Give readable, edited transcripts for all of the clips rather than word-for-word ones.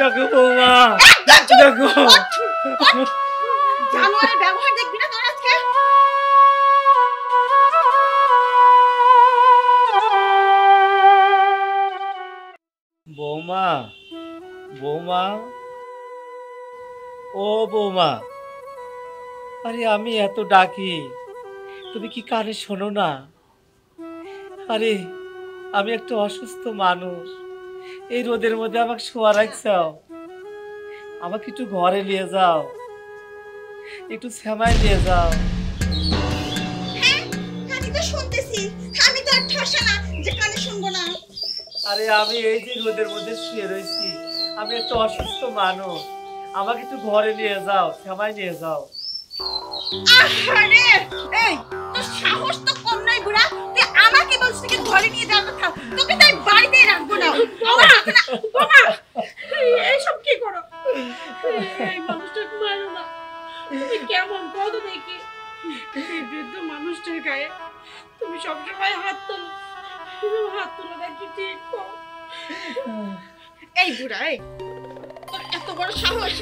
দেখো বৌমা, দেখো জানোয়ারের ব্যবহার দেখবি না তোর আজকে। বৌমা, বৌমা, ও বৌমা, আরে আমি এত ডাকি তুমি কি কানে শোনো না? আরে আমি একটা অসুস্থ মানুষ, এই রোদের মধ্যে আমাকে শোয়া রাখছাও, আমাকে একটু ঘরে নিয়ে যাও, একটু শ্যামায় নিয়ে যাও। হ্যাঁ আমি তো শুনতেছি, আমি তো আর ঠাসা না যে কানে শুনবো না। আরে আমি এই যে রোদের মধ্যে শুয়ে রয়েছি, আমি একটা অসুস্থ মানুষ, আমাকে একটু ঘরে নিয়ে যাও, শ্যামায় নিয়ে যাও। আরে এই তোর সাহস তো কম নাই বুড়া, তুই আমাকে বলছিস কি ঘরে নিয়ে যাওয়ার কথা, তোকে তাই বাড়িতে রাখবো না। বাবা এই সব কি করো? এই মানুষটাকে মারো না, তুমি কেমন কত দেখি এই বৃদ্ধ মানুষটার গায়ে তুমি সবসময় হাত তোলো, হাত তোলো নাকি ঠিক কর। এই বুড়া, এই তোর এত বড় সাহস,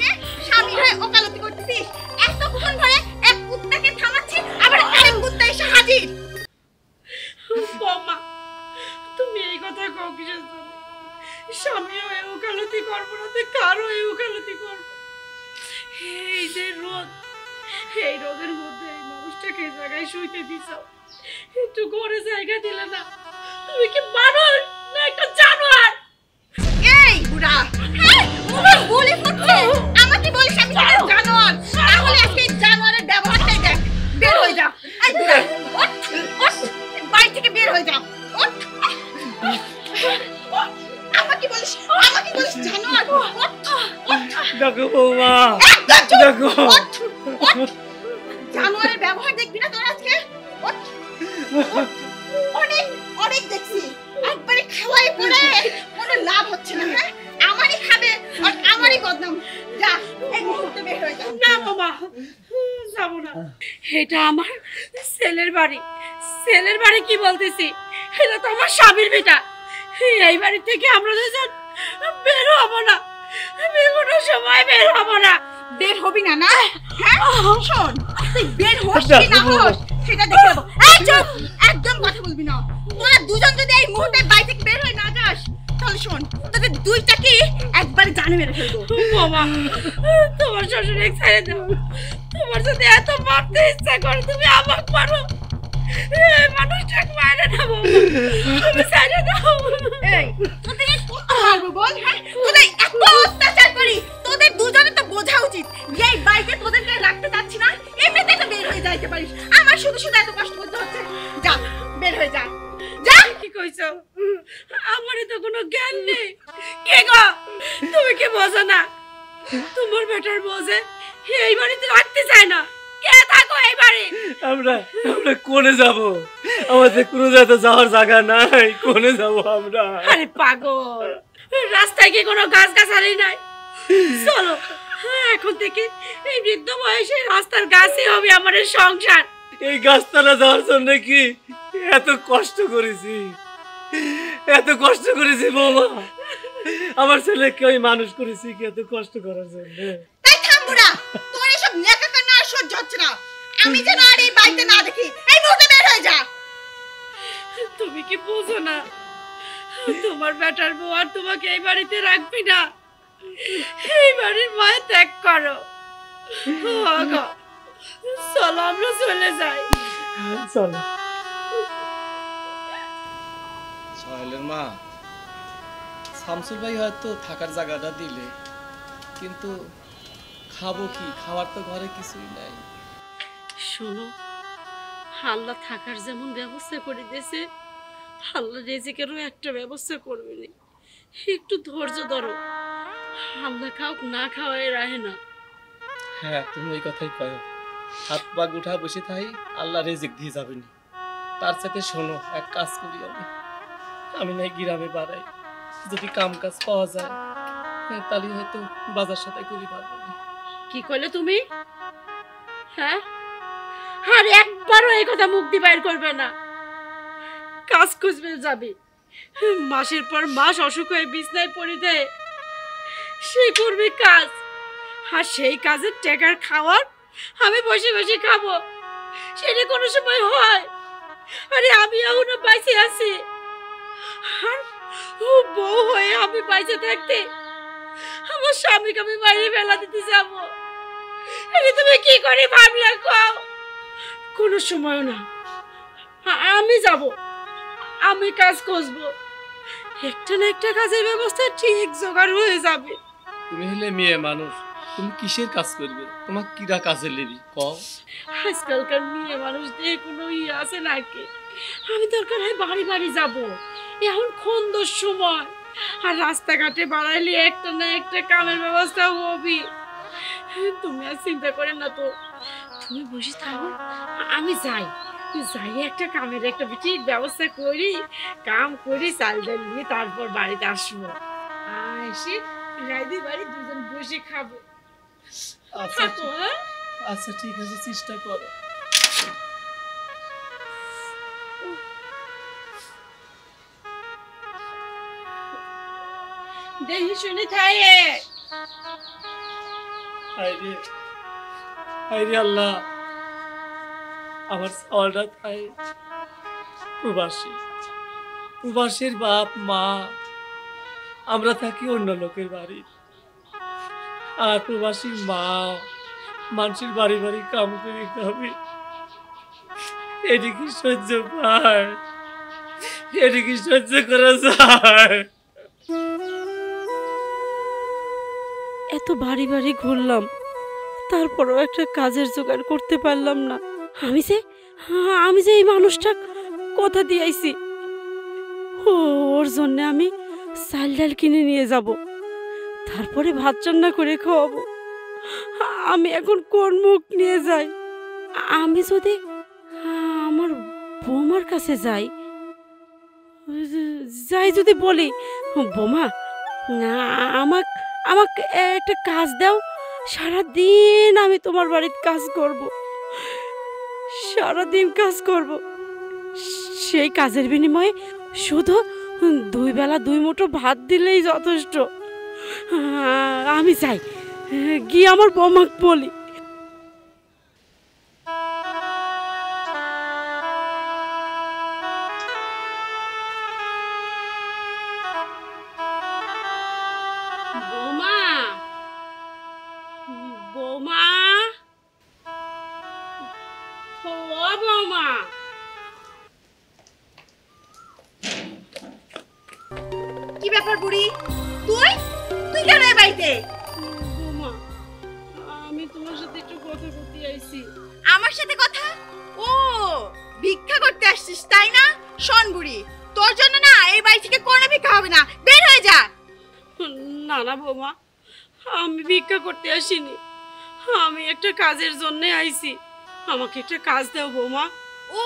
স্বামী হয়ে ওকালতি করতেছিস, এতক্ষণ ধরে এক কুত্তাকে থামাচ্ছি, আবার আরেক কুত্তা এসে হাজির। বৌমা তুমি এই কথা কও কিসের জন্য? স্বামী হয়ে ওকালতি করবো না তো কার হয়ে ওকালতি করবো? এই যে রোদ, এই রোদের মধ্যে এই মানুষটাকে এই জায়গায় শুইতে দিছ, একটু ঘরে জায়গা দিলে না? তুমি কি মানুষ না একটা জানোয়ার? এই বুড়া, হ্যাঁ মুখে গুলি ফুটছে, আমাকে বলিস আমি একটা জানোয়ার? তাহলে আজকে এই জানোয়ারের ব্যবহারটাই দেখ। বের হয়ে যা এই বুড়া, ওঠ ওঠ, বাড়ি থেকে বের হয়ে যা, ওঠ। আমাকে বলিস জানোয়ার? দেখো বৌমা, দেখো জানোয়ারের ব্যবহার দেখবি না তোর আজকে? অনেক অনেক দেখছি, একবারে খাওয়াই পড়ে কোনো লাভ হচ্ছে না। হ্যাঁ আমারই খাবে আর আমারই বদনাম। যা এই মুহূর্তে বের হয়ে যা। না বাবা যাবো না, এটা আমার ছেলের বাড়ি। ছেলের বাড়ি কি বলতেছি, এটা তো আমার স্বামীর বেটা। এই বাড়ি থেকে আমরা দুজন বের হবো না, আমি কোনো সময় বের হবো না। বের হবি না? না হ্যাঁ শোন, তুই বের হোস কি না হোস সেটা দেখে নেবো। এই চুপ, একদম কথা বলবি না। তোরা দুজন যদি এই মুহূর্তে বাড়ি থেকে বের হয়ে না যাস, তাহলে শোন তোদের দুইটাকে একবারে জানে মেরে ফেলবো। বাবা তোমার শ্বশুর এক ছেড়ে দাও, তোমার যদি এত মারতে ইচ্ছা করে তুমি আমাকে মারো, এই মানুষটাকে মারে না বাবা, তুমি ছেড়ে দাও। এই তোদের কত মারবো বল? হ্যাঁ তোদের এত অত্যাচার করি, তোদের দুজনের তো বোঝা উচিত যে এই বাড়িতে তোদেরকে রাখতে চাচ্ছি না, এমনিতে তো বের হয়ে যাইতে পারিস, আমার শুধু শুধু এত কষ্ট করতে হচ্ছে। যা বের হয়ে যা। যা। কি কইছো? আমারই তো কোনো জ্ঞান নেই। কে গো তুমি কি বোঝো না? তোমার বেটার বোঝে এই বাড়িতে রাখতে চায় না। কে থাকো এই বাড়ি? আমরা আমরা কোনে যাব? আমাদের কোনো জায়গা যাওয়ার জায়গা নাই, কোনে যাব আমরা? আরে পাগল, রাস্তায় কি কোনো গাছ গাছালি নাই? চলো এখন থেকে এই বৃদ্ধ বয়সে রাস্তার গাছই হবে আমাদের সংসার। এই গাছতলা যাওয়ার জন্য কি এত কষ্ট করেছি, এত কষ্ট করেছি বৌমা? আমার ছেলেকে আমি মানুষ করেছি কি এত কষ্ট করার জন্য? তাই থাম বুড়া, তোর এসব নেকাকান্না আর সহ্য হচ্ছে না। আমি যেন আর এই বাড়িতে না দেখি, এই মুহূর্তে বের হয়ে যা। তুমি কি বুঝো না তোমার বেটার বউ আর তোমাকে এই বাড়িতে রাখবি না? এই বাড়ির মায়া ত্যাগ করো। চলো আমরা চলে যাই। চলো। সোহেলের মা, শামসুল ভাই হয়তো থাকার জায়গাটা দিলে, কিন্তু খাবো কি? খাবার তো ঘরে কিছুই নাই। শোনো, আল্লাহ থাকার যেমন ব্যবস্থা করে দিয়েছে, আল্লাহ রিজিকেরও একটা ব্যবস্থা করবে না। একটু ধৈর্য ধরো, আল্লাহ খাও না খাওয়াই রাহে না। হ্যাঁ তুমি ওই কথাই কয়ো। হাত পা গুঠা বসে থাই, আল্লাহ রেজিক দিয়ে যাবেন। তার সাথে শোনো, এক কাজ করি আমি নাই গ্রামে বাড়াই, যদি কাম কাজ পাওয়া যায় তাহলে হয়তো বাজার সাথে করি পারবো না। কি কইলে তুমি? হ্যাঁ, আর একবারও এই কথা মুখ দিয়ে বাইর করবে না। কাজ খুঁজবে যাবে, মাসের পর মাস অসুখ হয়ে বিছনায় পড়ে দেয়, সে করবে কাজ, আর সেই কাজের টাকার খাওয়ার আমি বসে বসে খাবো, সেটা কোনো সময় হয়? আরে আমি এখনো বাইসে আছি, আর ও বউ হয়ে আমি বাইসে থাকতে আমার স্বামীকে আমি বাইরে ফেলা দিতে যাবো? আরে তুমি কি করে ভাবলা কও? কোনো সময় না, আমি যাব, আমি কাজ খুঁজবো, একটা না একটা কাজের ব্যবস্থা ঠিক জোগাড় হয়ে যাবে। তুমি হলে মেয়ে মানুষ, তুমি কিসের কাজ করবে? তোমার কিরা কাজে লেবি কও? আজকালকার মেয়ে মানুষদের কোনো আছে নাকি? আমি দরকার হয় বাড়ি বাড়ি যাব, এখন খন্দর সময়, আর রাস্তাঘাটে বাড়াইলে একটা না একটা কামের ব্যবস্থা হবে। তুমি আর চিন্তা করেন না তো, তুমি বসে থাকো, আমি যাই, যাই একটা কামের একটা ঠিক ব্যবস্থা করি, কাম করি, চাল ডাল নিয়ে তারপর বাড়িতে আসবো, এসে রাইদি বাড়ি দুজন বসে খাবো। আচ্ছা থাকো, হ্যাঁ? আচ্ছা ঠিক আছে, চেষ্টা করো। দেখি শুনে থাকে। হায়রে আল্লাহ, আমার সওয়ালটা তাই প্রবাসীর বাপ মা, আমরা থাকি অন্য লোকের বাড়ি, আর প্রবাসীর মা মানুষের বাড়ি বাড়ি কাম করে খাবে, এদিকে সহ্য পায়, এদিকে সহ্য করা যায়? এত বাড়ি বাড়ি ঘুরলাম, তারপরেও একটা কাজের জোগাড় করতে পারলাম না। আমি যে এই মানুষটা কথা দিয়েছি, ওর জন্য আমি চাল ডাল কিনে নিয়ে যাব, তারপরে ভাত রান্না করে খাওয়াবো। আমি এখন কোন মুখ নিয়ে যাই? আমি যদি আমার বৌমার কাছে যাই যদি বলি, বৌমা আমাকে একটা কাজ দাও, সারাদিন আমি তোমার বাড়িতে কাজ করব, সারাদিন কাজ করব, সেই কাজের বিনিময়ে শুধু 2 বেলা 2 মুঠো ভাত দিলেই যথেষ্ট। আমি চাই গিয়ে আমার বৌমাকে বলি। বৌমা, বৌমা, ও বৌমা, কি ব্যাপার বুড়ি? তুই তুই কেন এই বাড়িতে? বৌমা, আমি তোমার সাথে একটু কথা বলতে আইছি। আমার সাথে কথা? ও, ভিক্ষা করতে আসছিস তাই না? শোন বুড়ি, তোর জন্য না এই বাড়ি থেকে কোনো ভিক্ষা হবে না, বের হয়ে যা। না না বৌমা, আমি ভিক্ষা করতে আসিনি, আমি একটা কাজের জন্য আইছি, আমাকে একটা কাজ দাও বৌমা। ও,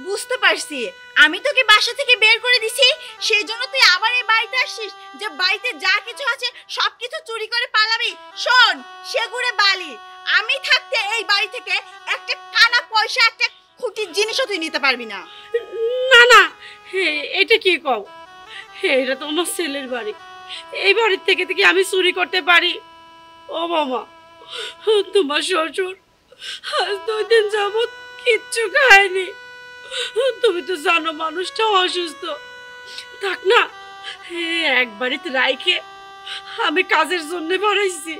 বুঝতে পারছি, আমি তোকে বাসা থেকে বের করে দিছি, সেই জন্য তুই আবার এই বাড়িতে আসছিস, যে বাড়িতে যা কিছু আছে সবকিছু চুরি করে পালাবি। শোন, সেগুড়ে বালি, আমি থাকতে এই বাড়ি থেকে একটা কানা পয়সা, একটা খুঁটির জিনিসও তুই নিতে পারবি না। না না, এটা কি কও? এটা তো আমার ছেলের বাড়ি, এই বাড়ির থেকে থেকে আমি চুরি করতে পারি? ও মামা, তোমার শ্বশুর আজ 2 দিন যাবত কিচ্ছু খায়নি, তুমি তো জানো মানুষটা অসুস্থ, থাক না, এক বাড়িতে রাইখে আমি কাজের জন্য বাড়াইছি,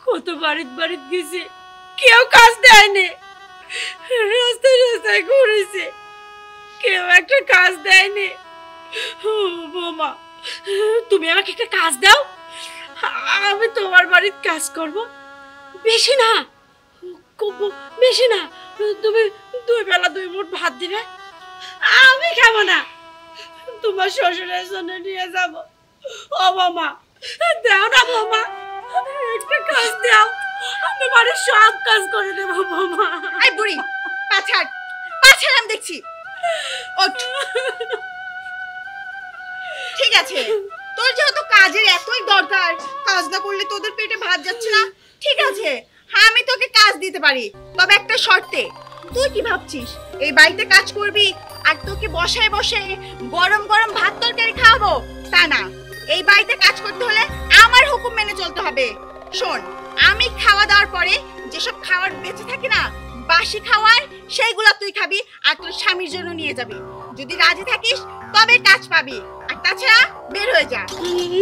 কত বাড়িতে গেছি, কেউ কাজ দেয়নি, রাস্তায় রাস্তায় ঘুরেছে, কেউ একটা কাজ দেয়নি। বৌমা, তুমি আমাকে একটা কাজ দাও, আমি তোমার বাড়িতে কাজ করব, বেশি না, বেশি না, তুমি 2 বেলা 2 মুঠ ভাত দিবে, আমি খাবো না, তোমার শ্বশুরের জন্য নিয়ে যাব। ও বৌমা, দাও না বৌমা, একটা কাজ দাও। আমি বাড়ির সব কাজ করে দেবো বৌমা। এই বুড়ি পাছাড় পাছাড়, আমি দেখছি। ওঠ। ঠিক আছে, তোর যেহেতু কাজের এতই দরকার, কাজ না করলে তোদের পেটে ভাত যাচ্ছে না, ঠিক আছে হ্যাঁ আমি তোকে কাজ দিতে পারি, তবে একটা শর্তে। তুই কি ভাবছিস এই বাড়িতে কাজ করবি আর তোকে বসায় বসে গরম গরম ভাত তরকারি খাওয়াবো? তা না, এই বাড়িতে কাজ করতে হলে আমার হুকুম মেনে চলতে হবে। শোন, আমি খাওয়া দাওয়ার পরে যেসব খাবার বেঁচে থাকে না, বাসি খাবার, সেইগুলো তুই খাবি আর তোর স্বামীর জন্য নিয়ে যাবি। যদি রাজি থাকিস তবে কাজ পাবি, আর তাছাড়া বের হয়ে যা।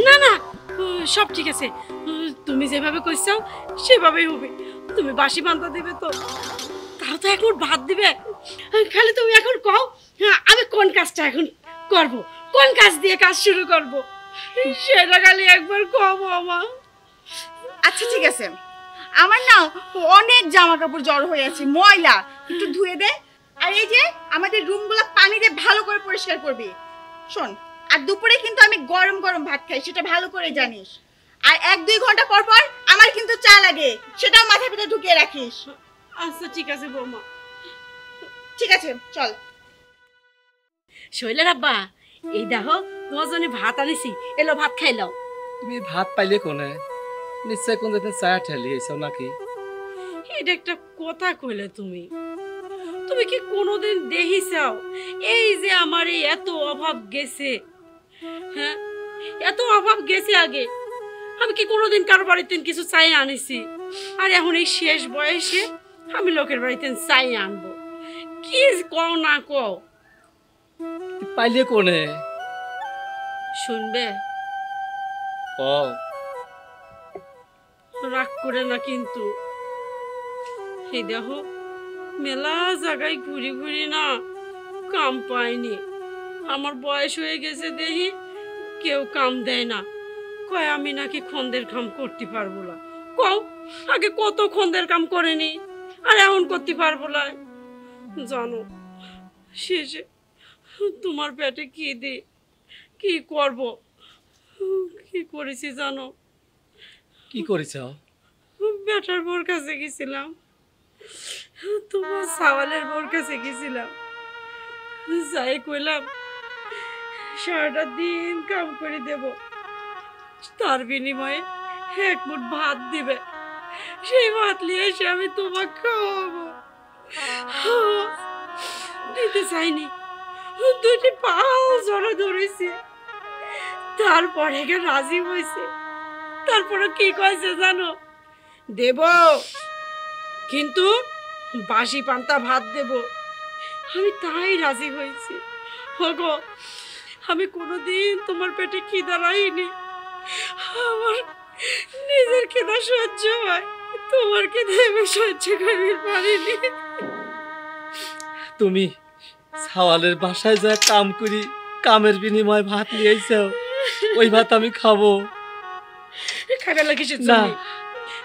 না না, সব ঠিক আছে, তুমি যেভাবে কইছো সেভাবেই হবে। তুমি বাসি পান্তা দিবে তো, তাও তো এখন ভাত দিবে। খালি তুমি এখন কও আমি কোন কাজটা এখন করব, কোন কাজ দিয়ে কাজ শুরু করব, সেটা খালি একবার কও মামা। আচ্ছা ঠিক আছে, আমার না অনেক জামা কাপড় জড়ো হয়ে আছে, ময়লা, একটু ধুয়ে দে। আর এই যে আমাদের রুমগুলো পানি দিয়ে ভালো করে পরিষ্কার করবি। শোন, আর দুপুরে কিন্তু আমি গরম গরম ভাত খাই, সেটা ভালো করে জানিস। আর 1-2 ঘন্টা পর পর আমার কিন্তু চা লাগে, সেটাও মাথার ভিতরে ঢুকিয়ে রাখিস। আচ্ছা ঠিক আছে বৌমা। ঠিক আছে চল। শৈলের আব্বা, এই দেখো তোমার জন্য ভাত আনিছি, এলো ভাত খাইলাও। তুমি ভাত পাইলে কোনে? নিশ্চয় কোন দিন চা ঠেলিয়েছো নাকি? এটা একটা কথা কইলে তুমি, তুমি কি কোনোদিন দেখিছাও এই যে আমার এই এত অভাব গেছে? হ্যাঁ, এত অভাব গেছে আগে আমি কি কোনোদিন কারো বাড়িতে কিছু চাই আনিছি? আর এখন এই শেষ বয়সে আমি লোকের বাড়িতে চাই আনবো? কি কও না কও? পাইলে কোনে? শুনবে? কও। রাগ করে না কিন্তু। এই দেখো মেলা জায়গায় ঘুরি ঘুরি না কাম পাইনি, আমার বয়স হয়ে গেছে, দেখি কেউ কাম দেয় না, কয় আমি নাকি খন্দের কাম করতে পারবো না। কও, আগে কত খন্দের কাম করেনি আর এখন করতে পারবো না? জানো শেষে তোমার পেটে কি দি, কি করব, কি করেছি জানো? কি করেছ? বেটার বোর কাছে গেছিলাম, তোমার সাওয়ালের বোর কাছে গেছিলাম, যাই কইলাম সারাটা দিন কাম করে দেব, তার বিনিময়ে 1 মুঠ ভাত দিবে, সেই ভাত নিয়ে এসে আমি তোমাকে খাওয়াবো। দিতে চাইনি, 2টি পাও জড়ো ধরেছি, তারপরে রাজি হয়েছে। তারপরে কি কইছে জানো? দেব, কিন্তু বাসি পান্তা ভাত দেব। আমি তাই রাজি হয়েছি। ওগো, আমি কোনোদিন তোমার পেটে খিদা রাখিনি, আমার নিজের খিদা সহ্য হয়, তোমার খিদা আমি সহ্য করতে পারিনি। তুমি সাওয়ালের বাসায় যা কাম করি, কামের বিনিময়ে ভাত নিয়েছো, ওই ভাত আমি খাবো খাবে না কিসের না। জন্য?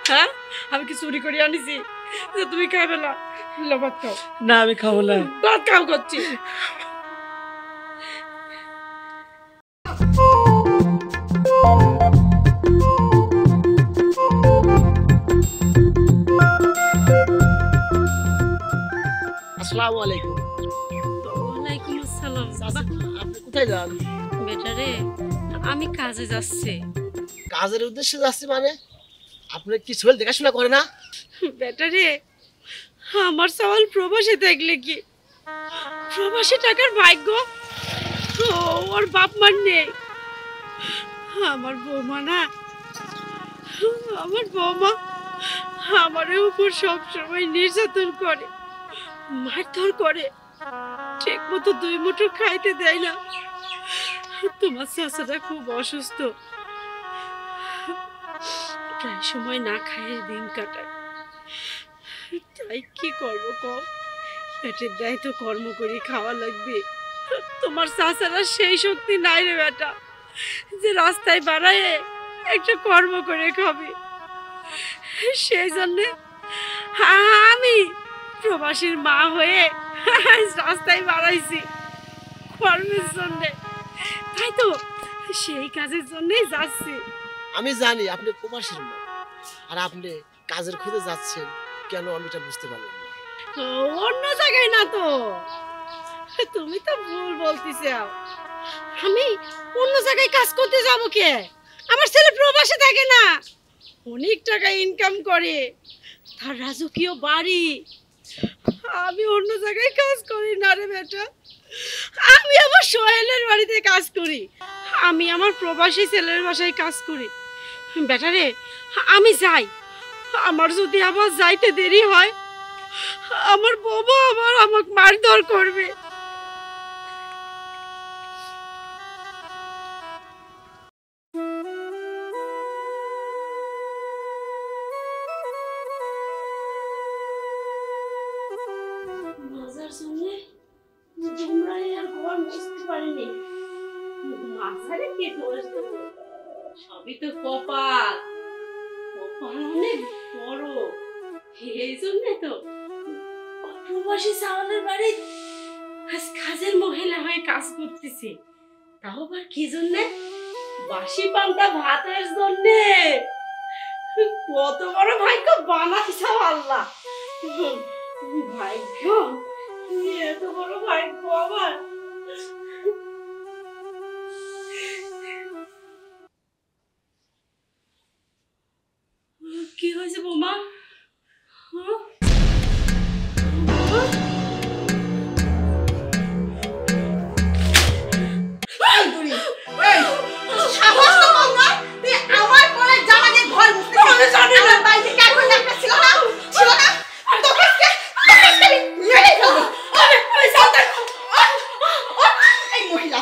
হ্যাঁ, আমি কি চুরি করে আনিছি যে তুমি খাবে না? লো ভাত খাও। না আমি খাবো না। ভাত খাও করছি। আসসালামু আলাইকুম। ওয়ালাইকুম আসসালাম। আপনি কোথায় যান? বেটারে, আমি কাজে যাচ্ছি। কাজের উদ্দেশ্যে যাচ্ছি মানে? আপনার কি ছেলে দেখাশোনা করে না? বেটারে, আমার সওয়াল প্রবাসে থাকলে কি প্রবাসী টাকার ভাগ্য ওর বাপ মার নেই। আমার বৌমা না, আমার বৌমা আমার উপর সবসময় নির্যাতন করে, মারধর করে, ঠিক মতো 2 মুঠো খাইতে দেয় না। তোমার চাচাটা খুব অসুস্থ, প্রায় সময় না খাইয়ে দিন কাটায়। তাই কি করবো কও? পেটের দায় তো কর্ম করে খাওয়া লাগবে। তোমার চাচারা সেই শক্তি নাই রে বেটা, যে রাস্তায় বাড়ায় একটা কর্ম করে খাবে। সেই জন্যে আমি প্রবাসীর মা হয়ে রাস্তায় বাড়াইছি কর্মের জন্যে। তাই তো সেই কাজের জন্যই যাচ্ছি। আমি জানি আপনি প্রবাসীর মা, আর আপনি কাজের খোঁজে যাচ্ছেন কেন, আমি এটা বুঝতে পারলাম না। অন্য জায়গায় না তো, তুমি তো ভুল বলতেছ। আমি অন্য জায়গায় কাজ করতে যাব কে? আমার ছেলে প্রবাসে থাকে না, অনেক টাকা ইনকাম করে, তার রাজকীয় বাড়ি। আমি অন্য জায়গায় কাজ করি না রে বেটা, আমি আমার সোহেলের বাড়িতে কাজ করি, আমি আমার প্রবাসী ছেলের বাসায় কাজ করি। বেটা রে, আমি যাই, আমার যদি আবার যাইতে দেরি হয় আমার বাবা আমাকে মারধর করবে। মাজার সামনে তোমরা আর ঘর বুঝতে পারিনি, মাজারে কে দোষ দেবো? সবই তো কপাল, কপাল অনেক বড়, এই জন্যে তো প্রবাসী চাওয়ালের বাড়ি আজ কাজের মহিলা হয়ে কাজ করতেছি। তাও আবার কি জন্যে? বাসি পান্তা ভাতের জন্যে। কত বড় ভাগ্য বানাইছো আল্লাহ, ভাগ্য, এত বড় ভাগ্য আমার। কি হয়েছে বৌমা? সাহস তো কম নয়, তুই আমার পরে জামা দিয়ে ঘর মুছতে আমার বাড়িতে কি এখন একটা ছিল না? ছিল না? তোকে মেরে ফেলবো। এই মহিলা,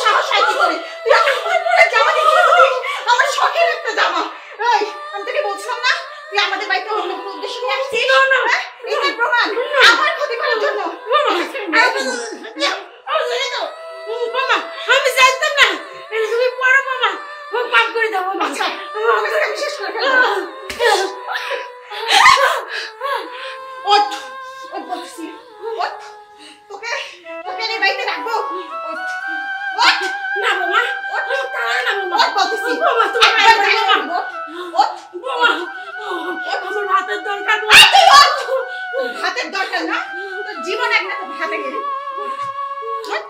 সাহস হয় কি করে? তুই আমার পরে জামা দিয়ে ঘর মুছিস? আমার শখের একটা জামা। এই, আমি তোকে বলছিলাম না তুই আমাদের বাড়িতে অন্য কোনো উদ্দেশ্য নিয়ে আসছিস? এই যে প্রমাণ আমার ক্ষতি করার জন্য। আমি জানতাম না, তুমি পড়ো বাবা, মাফ করে দাও বাবা। আচ্ছা, আমি তোকে বিশ্বাস করে ফেলবো। ওঠ, ওঠ বলছি, ওঠ। তোকে এই বাড়িতে রাখবো। ওঠ, ওঠ। না বাবা, ওঠ, তাহলে না বাবা। ওঠ বলতেছি। বাবা, তুমি একবার বাইরে যাই বাবা। না। ওঠ, বাবা, আমার হাতের দরকার বাবা। এই তুই ওঠ। হাতের দরকার না, তোর জীবন একটা তোর হাতে গেলে। ওঠ।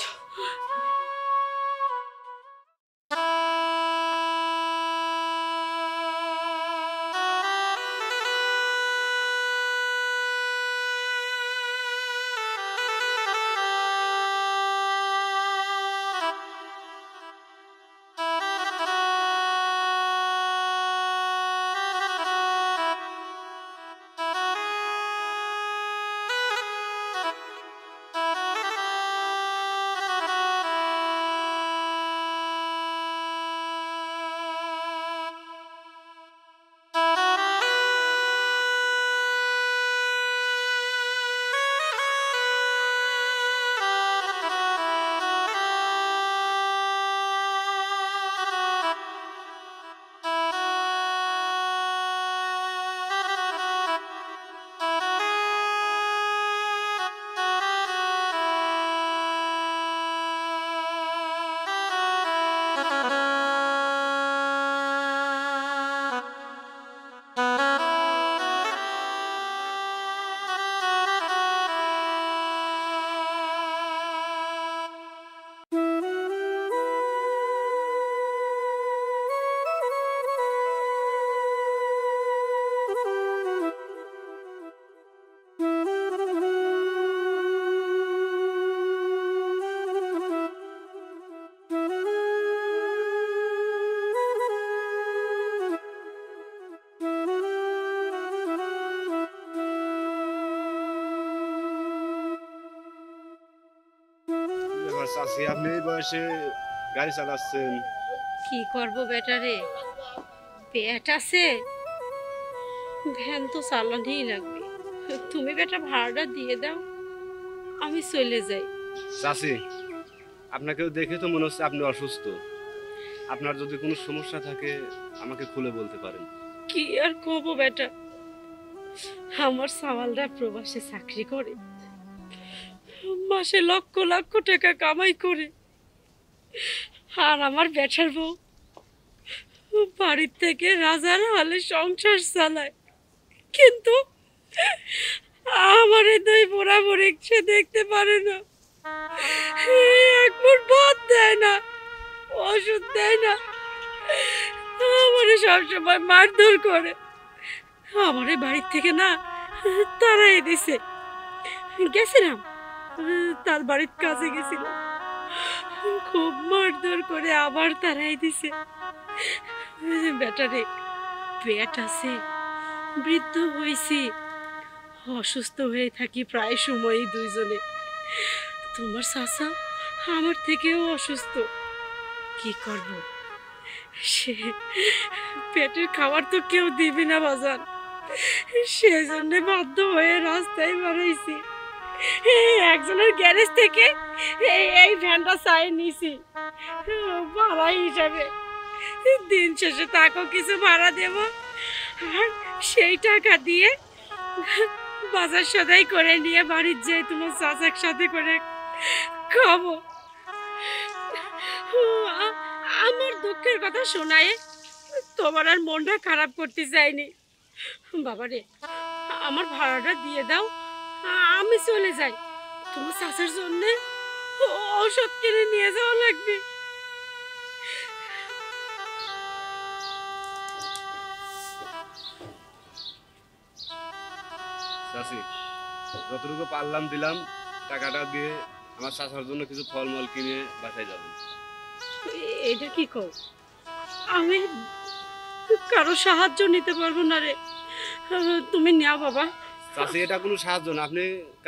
চাচি আপনি এই বয়সে গাড়ি চালাচ্ছেন? কি করবো বেটা রে, পেট আছে, ভ্যান তো চালানোই লাগবে। তুমি বেটা ভাড়াটা দিয়ে দাও, আমি চলে যাই। চাচি আপনাকেও দেখে তো মনে হচ্ছে আপনি অসুস্থ। আপনার যদি কোনো সমস্যা থাকে আমাকে খুলে বলতে পারেন। কি আর করবো বেটা, আমার সামালরা প্রবাসে চাকরি করে, মাসে লক্ষ লক্ষ টাকা কামাই করে, আর আমার বেটার বউ বাড়ির থেকে রাজার হালে সংসার চালায়, কিন্তু আমার এই দুই বুড়া বুড়ি সে দেখতে পারে না, এক মুঠ ভাত দেয় না, ওষুধ দেয় না, আমার সবসময় মারধর করে। আমার এই বাড়ির থেকে না তারাই দিছে। গেছিলাম, তার বাড়ির কাছে গেছিলাম, খুব মারধর করে আবার তারাই দিছে। বেটারে পেট আছে, বৃদ্ধ হয়েছি, অসুস্থ হয়ে থাকি প্রায় সময়ই দুইজনে। তোমার চাচা আমার থেকেও অসুস্থ, কি করব? সে পেটের খাবার তো কেউ দিবি না বাজান, সেজন্য বাধ্য হয়ে রাস্তায় বাড়াইছি। একজনের গ্যারেজ থেকে এই ভ্যানটা চাই নিছি ভাড়া হিসাবে। দিন শেষে তাকেও কিছু ভাড়া দেব, আর সেই টাকা দিয়ে বাজার সদাই করে নিয়ে বাড়ির যেয়ে তোমার চাচার সাথে করে খাবো। আমার দুঃখের কথা শোনায় তোমার আর মনটা খারাপ করতে চাইনি। বাবারে, আমার ভাড়াটা দিয়ে দাও, আমি চলে যাই। তোমার চাচার জন্য ঔষধ কিনে নিয়ে যাওয়া লাগবে। চাচি, যতটুকু পারলাম দিলাম, টাকাটা দিয়ে আমার চাচার জন্য কিছু ফলমূল কিনে বাসায় যাবেন। এটা কি কও? আমি কারো সাহায্য নিতে পারবো না রে, তুমি নাও বাবা। চাচি, এটা কোনো সাহায্য না। আপনি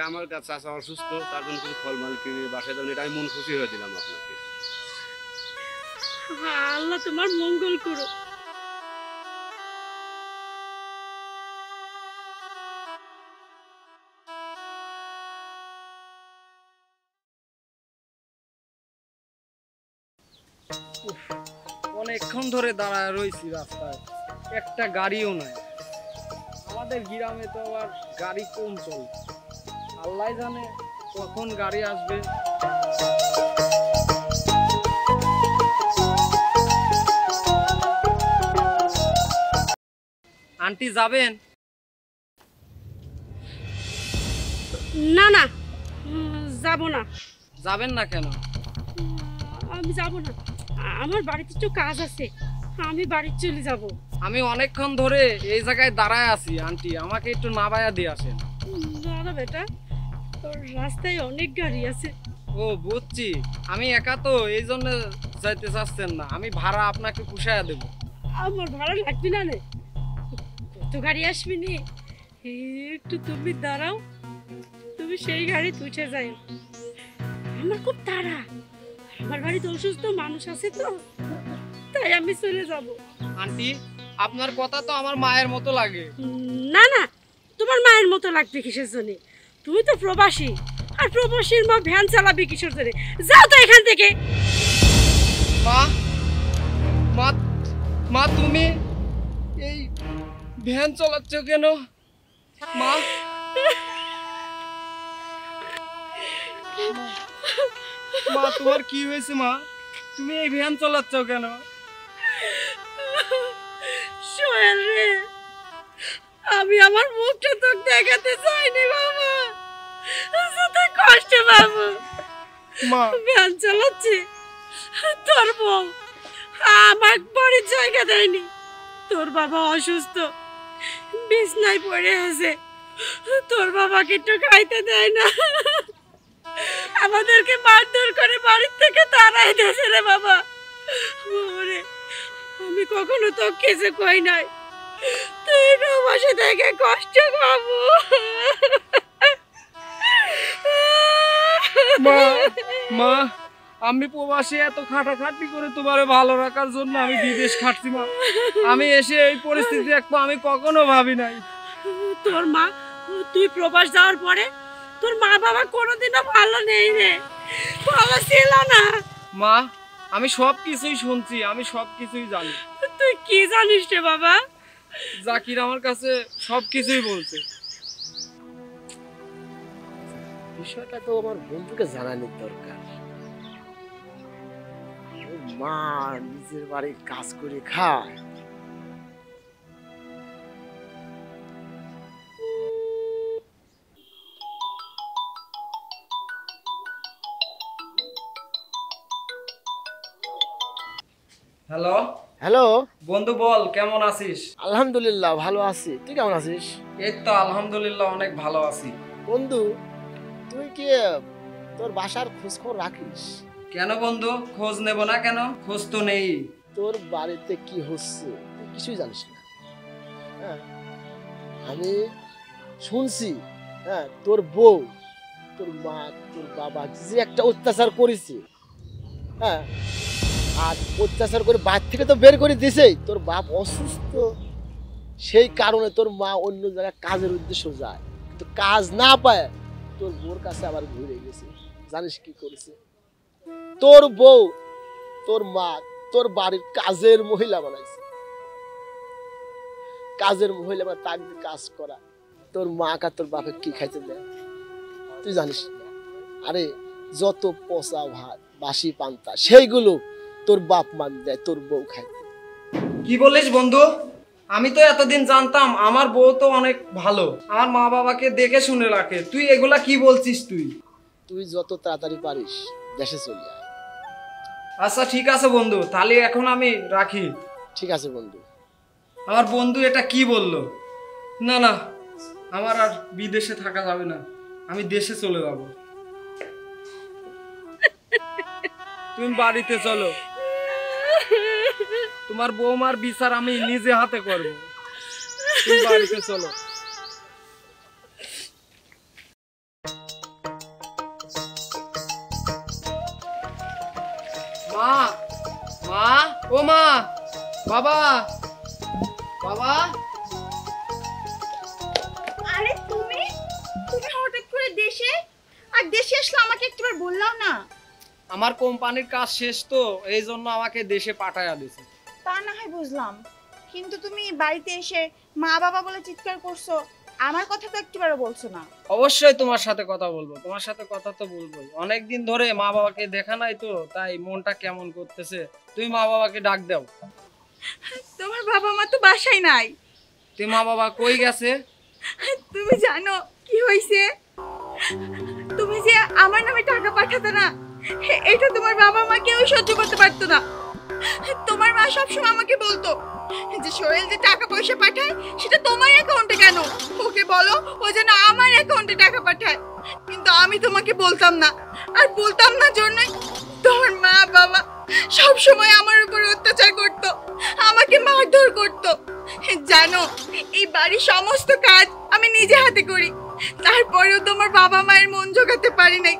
আমার কাছে চাচা অসুস্থ, তার জন্য কিছু ফলমূল কিনে বাসায় যাবেন, এটা আমি মন খুশি হয়ে দিলাম আপনাকে। আল্লাহ তোমার মঙ্গল করো। অনেকক্ষণ ধরে দাঁড়ায় রয়েছি রাস্তায়, একটা গাড়িও নাই। আমাদের গ্রামে তো আবার গাড়ি কম চলে, আল্লাহ জানে কখন গাড়ি আসবে। আন্টি যাবেন? না না, যাব না। যাবেন না কেন? আমি যাব না, আমার বাড়িতে একটু কাজ আছে, আমি বাড়ি চলে যাব। আমি অনেকক্ষণ ধরে এই জায়গায় দাঁড়ায় আছি আন্টি, আমাকে একটু নামায়া দিয়ে আসেন। না বেটা, তোর রাস্তায় অনেক গাড়ি আছে। ও বুঝছি, আমি একা তো এই জন্য যাইতে চাচ্ছেন না, আমি ভাড়া আপনাকে পুষায়া দেব। আমার ভাড়া লাগবে না রে, কত গাড়ি আসবি নি, একটু তুমি দাঁড়াও, তুমি সেই গাড়ি উঠে যাই। আমার খুব তাড়া, আমার বাড়িতে অসুস্থ মানুষ আছে তো, তাই আমি চলে যাব। আন্টি, আপনার কথা তো আমার মায়ের মতো লাগে। না না, তোমার মায়ের মতো লাগবে কিসের জন্য? তুমি তো প্রবাসী, আর প্রবাসীর মা ভ্যান চালাবে কিসের জন্য? যাও তো এখান থেকে। মা মা মা, তুমি এই ভ্যান চালাচ্ছ কেন মা? মা, তোমার কি হয়েছে মা? তুমি এই ভ্যান চালাচ্ছ কেন? সোহেল রে, আমি আমার মুখটা তো দেখাতে চাইনি বাবা, শুধু কষ্ট বাবু। মা, ভ্যান চালাচ্ছি, তোর বউ আমার বাড়ির জায়গা দেয়নি, তোর বাবা অসুস্থ, বিছনায় পড়ে আছে, তোর বাবাকে একটু খাইতে দেয় না, আমাদেরকে মারধর করে বাড়ির থেকে তাড়াই দিয়েছে রে বাবা। ওরে, আমি কখনো তো কিছু কই নাই, তুই প্রবাসে থেকে কষ্ট পাবো। মা মা, আমি প্রবাসে এত খাটাখাটি করে তোমারে ভালো রাখার জন্য আমি বিদেশ খাটছি মা, আমি এসে এই পরিস্থিতি দেখবো আমি কখনো ভাবি নাই। তোর মা, তুই প্রবাস যাওয়ার পরে তোর মা বাবা কোনোদিনও ভালো নেই রে, ভালো ছিল না। মা, আমি সব কিছুই শুনছি, আমি সব কিছুই জানি। তুই কি জানিস রে বাবা? জাকির আমার কাছে সব কিছুই বলছে। বিষয়টা তো আমার বন্ধুকে জানানোর দরকার। ওর মা নিজের বাড়ি কাজ করে খায়। হ্যালো হ্যালো বন্ধু, বল কেমন আছিস? আলহামদুলিল্লাহ ভালো আছি, তুই কেমন আছিস? এই তো আলহামদুলিল্লাহ অনেক ভালো আছি। বন্ধু তুই কি তোর বাসার খোঁজ খবর রাখিস? কেন বন্ধু, খোঁজ নেব না কেন? খোঁজ তো নেই। তোর বাড়িতে কি হচ্ছে তুই কিছুই জানিস না। হ্যাঁ, আমি শুনছি হ্যাঁ তোর বউ, তোর মা, তোর বাবা যে একটা অত্যাচার করেছে, হ্যাঁ, আর অত্যাচার করে বাড়ি থেকে তো বের করে দিছেই। তোর বাপ অসুস্থ, সেই কারণে তোর মা অন্য জায়গায় কাজের উদ্দেশ্য যায়, কিন্তু কাজ না পায় তোর বউর কাছে আবার ঘুরে গেছে। জানিস কি করেছে? তোর বউ, তোর মা তোর বাড়ির কাজের মহিলা বানাইছে। কাজের মহিলা মানে তার কাজ করা। তোর মা আর তোর বাপে কি খাইতে দেয় তুই জানিস না? আরে যত পচা ভাত বাসি পান্তা সেইগুলো তোর বাপ মান দেয় তোর বউ খাইতে। কি বলিস বন্ধু? আমি তো এতদিন জানতাম আমার বউ তো অনেক ভালো, আমার মা বাবাকে দেখে শুনে রাখে। তুই এগুলা কি বলছিস? তুই যত তাড়াতাড়ি পারিস দেশে চলে আয়। আচ্ছা ঠিক আছে বন্ধু, তাহলে এখন আমি রাখি। ঠিক আছে বন্ধু। আমার বন্ধু এটা কি বললো? না না, আমার আর বিদেশে থাকা যাবে না, আমি দেশে চলে যাব। তুমি বাড়িতে চলো, তোমার বৌমার বিচার আমি নিজে হাতে করব। তুমি বাড়িতে চলো। মা, মা, ও মা, বাবা, বাবা। আরে তুমি তুমি হঠাৎ করে দেশে, আর দেশে আসলে আমাকে একবার বললাও না? আমার কোম্পানির কাজ শেষ তো, এই জন্য আমাকে দেশে পাঠায়া দিয়েছে। তা না হয় বুঝলাম, কিন্তু তুমি বাড়িতে এসে মা বাবা বলে চিৎকার করছো, আমার কথা তো একবারও বলছো না। অবশ্যই তোমার সাথে কথা বলবো, তোমার সাথে কথা তো বলবোই। অনেকদিন ধরে মা বাবাকে দেখা নাই তো, তাই মনটা কেমন করতেছে। তুমি মা বাবাকে ডাক দাও। তোমার বাবা মা তো বাসায় নাই। তুই মা বাবা কই গেছে? তুমি জানো কি হয়েছে? তুমি যে আমার নামে টাকা পাঠাতে না, এটা তোমার বাবা মা কেউ সহ্য করতে পারতো না। তোমার মা সবসময় আমাকে বলতো যে সোহেল যে টাকা পয়সা পাঠায় সেটা তোমার অ্যাকাউন্টে কেন, ওকে বলো ও যেন আমার অ্যাকাউন্টে টাকা পাঠায়। কিন্তু আমি তোমাকে বলতাম না, আর বলতাম না জন্যই তোমার মা বাবা সব সময় আমার উপর অত্যাচার করত, আমাকে মারধর করত। জানো এই বাড়ির সমস্ত কাজ আমি নিজে হাতে করি, তারপরেও তোমার বাবা মায়ের মন জোগাতে পারি নাই,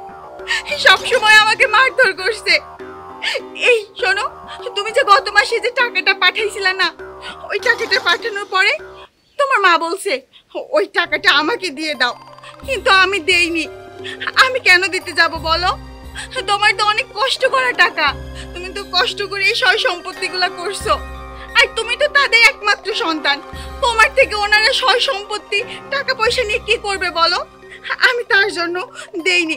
সব সময় আমাকে মারধর করছে। এই শোনো, তুমি যে গত মাসে যে টাকাটা পাঠাইছিলা না, ওই টাকাটা পাঠানোর পরে তোমার মা বলছে ওই টাকাটা আমাকে দিয়ে দাও, কিন্তু আমি দেইনি। আমি কেন দিতে যাব বলো? তোমার তো অনেক কষ্ট করা টাকা, তুমি তো কষ্ট করে এই সয় সম্পত্তিগুলা করছো, আর তুমি তো তাদের একমাত্র সন্তান। তোমার থেকে ওনারা সয় সম্পত্তি টাকা পয়সা নিয়ে কি করবে বলো? আমি তার জন্য দেইনি।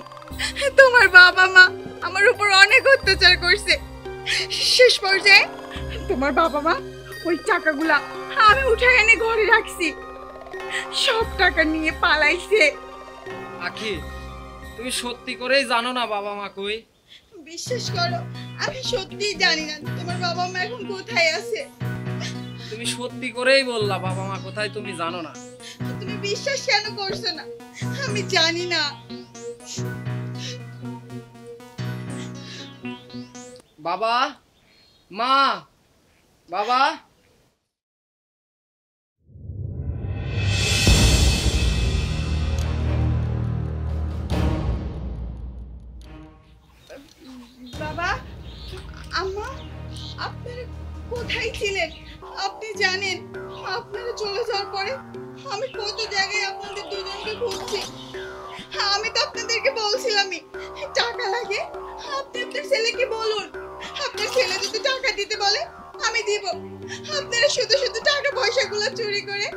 তোমার বাবা মা আমার উপর অনেক অত্যাচার করছে, শেষ পর্যায়ে তোমার বাবা মা ওই টাকাগুলা আমি উঠায় এনে ঘরে রাখছি, সব টাকা নিয়ে পালাইছে। আখি, তুমি সত্যি করেই জানো না বাবা মা কই? বিশ্বাস করো আমি সত্যিই জানি না তোমার বাবা মা এখন কোথায় আছে। তুমি সত্যি করেই বললা বাবা মা কোথায় তুমি জানো না? তুমি বিশ্বাস কেন করছো না? আমি জানি না। বাবা, মা, বাবা। বাবা, আম্মা, আপনারা কোথায় ছিলেন? আপনি জানেন আপনারা চলে যাওয়ার পরে আমি কত জায়গায় আপনাদের দুজনকে খুঁজছি। আমি তো আপনাদেরকে বলছিলামই টাকা লাগে, আপনি আপনার ছেলেকে বলুন, আপনার ছেলে যদি টাকা দিতে বলে আমি দিব। আপনারা শুধু শুধু টাকা পয়সাগুলো চুরি করে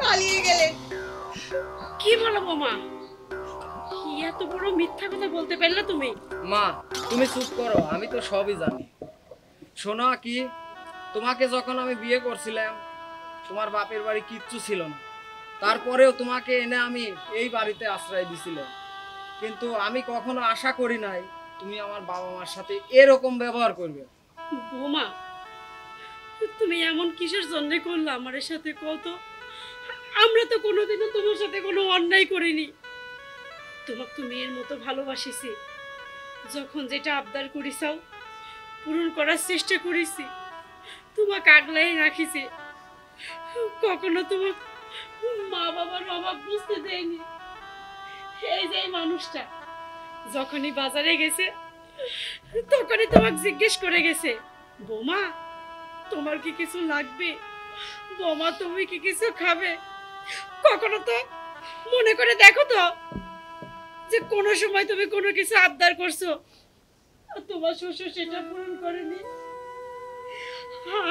পালিয়ে গেলেন। কি বলো বোমা, কি এত বড় মিথ্যা কথা বলতে পারলে তুমি? মা, তুমি চুপ করো, আমি তো সবই জানি। শোনো কি, তোমাকে যখন আমি বিয়ে করছিলাম তোমার বাপের বাড়ি কিচ্ছু ছিল না, তারপরেও তোমাকে এনে আমি এই বাড়িতে আশ্রয় দিছিলাম। কিন্তু আমি কখনো আশা করি নাই তুমি আমার বাবা মার সাথে এরকম ব্যবহার করবে। বৌমা, তুমি এমন কিসের জন্য করলে আমার সাথে? কত, আমরা তো কোনোদিনও তোমার সাথে কোনো অন্যায় করিনি। তোমাকে তো মেয়ের মতো ভালোবাসিছি, যখন যেটা আবদার করিসাও পূরণ করার চেষ্টা করেছি, তোমাকে আগলাই রাখিছি। কখনো তোমার মা বাবার অভাব বুঝতে দেয়নি। এই যে মানুষটা যখনই বাজারে গেছে তখনই তোমাকে জিজ্ঞেস করে গেছে, বৌমা তোমার কি কিছু লাগবে, বৌমা তুমি কি কিছু খাবে? কখনো তো মনে করে দেখো তো যে কোনো সময় তুমি কোনো কিছু আবদার করছো আর তোমার শ্বশুর সেটা পূরণ করেনি।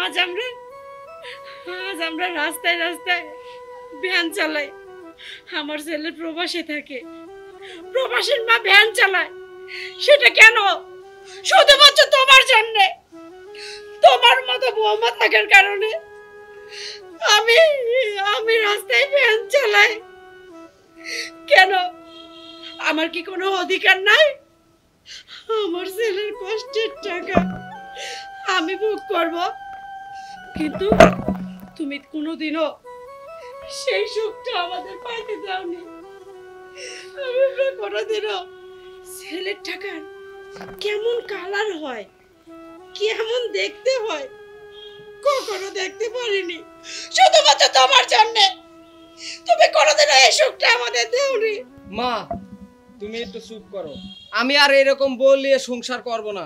আজ আমরা রাস্তায় রাস্তায় ভ্যান চালাই। আমার ছেলে প্রবাসে থাকে, প্রবাসীর মা ভ্যান চালায়। সেটা কেন? শুধুমাত্র তোমার জন্য, তোমার মতো বৌমা থাকার কারণে আমি রাস্তায় ভ্যান চালাই। কেন? আমার কি কোনো অধিকার নাই? আমার ছেলের কষ্টের টাকা আমি ভোগ করব, কিন্তু তুমি কোনোদিনও সেই সুখটা আমাদের পাইতে দাওনি। আমরা কোনোদিনও ছেলের টাকার কেমন কালার হয়, কেমন দেখতে হয় কখনো দেখতে পারিনি। শুধুমাত্র তোমার জন্য তুমি কোনোদিনও এই সুখটা আমাদের দাওনি। মা তুমি একটু চুপ করো, আমি আর এরকম বলিয়ে সংসার করব না।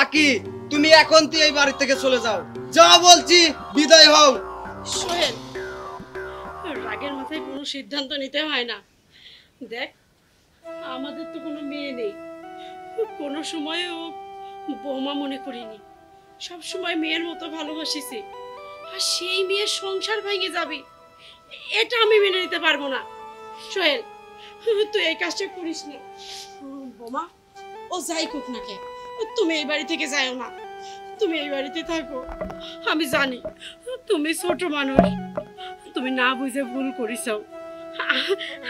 আকি তুমি এখন তুই এই বাড়ি থেকে চলে যাও, যা বলছি বিদায় হও। সোহেল, রাগের মাথায় কোনো সিদ্ধান্ত নিতে হয় না। দেখ, আমাদের তো কোনো মেয়ে নেই, কোনো সময়ও বৌমা মনে করিনি। সব সময় মেয়ের মতো ভালোবাসিছি, আর সেই মেয়ের সংসার ভেঙে যাবে এটা আমি মেনে নিতে পারবো না। সোহেল, তুই এই কাজটা করিস না। বৌমা, ও যাই কোক না কেন, তুমি এই বাড়ি থেকে যাও না, তুমি এই বাড়িতে থাকো। আমি জানি তুমি ছোট মানুষ, তুমি না বুঝে ভুল করিস।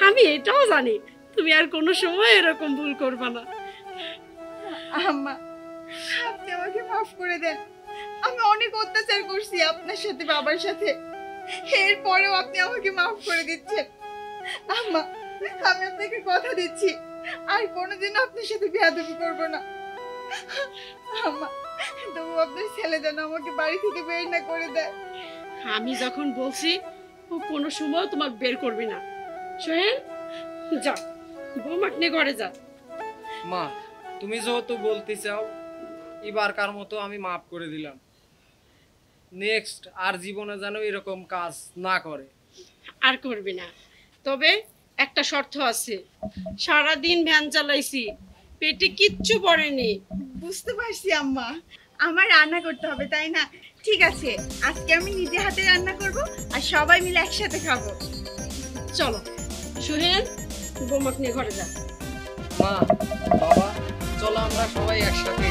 আমি এটাও জানি তুমি আর কোনো সময় এরকম ভুল করবা না। আম্মা, আপনি আমাকে মাফ করে দেন। আমি অনেক অত্যাচার করছি আপনার সাথে, বাবার সাথে, এরপরেও আপনি আমাকে মাফ করে দিচ্ছেন। আম্মা, আমি আপনাকে কথা দিচ্ছি আর কোনোদিন আপনার সাথে বেয়াদবি করব না। আম্মা, তবু আপনার ছেলে যেন আমাকে বাড়ি থেকে বের না করে দেয়। আমি যখন বলছি ও কোনো সময় তোমাকে বের করবে না। সোহেল, যা বৌমাকে নিয়ে ঘরে যা। মা তুমি যেহেতু বলতে চাও, এবারকার মতো আমি মাফ করে দিলাম। নেক্সট আর জীবনে যেন এরকম কাজ না করে। আর করবি না, তবে একটা শর্ত আছে। সারাদিন ভ্যান চালাইছি, পেটে কিচ্ছু পড়েনি। বুঝতে পারছি আম্মা, আমার রান্না করতে হবে তাই না? ঠিক আছে, আজকে আমি নিজে হাতে রান্না করব আর সবাই মিলে একসাথে খাবো। চলো সোহেল, বৌমাকে নিয়ে ঘরে যা। মা বাবা চলো আমরা সবাই একসাথে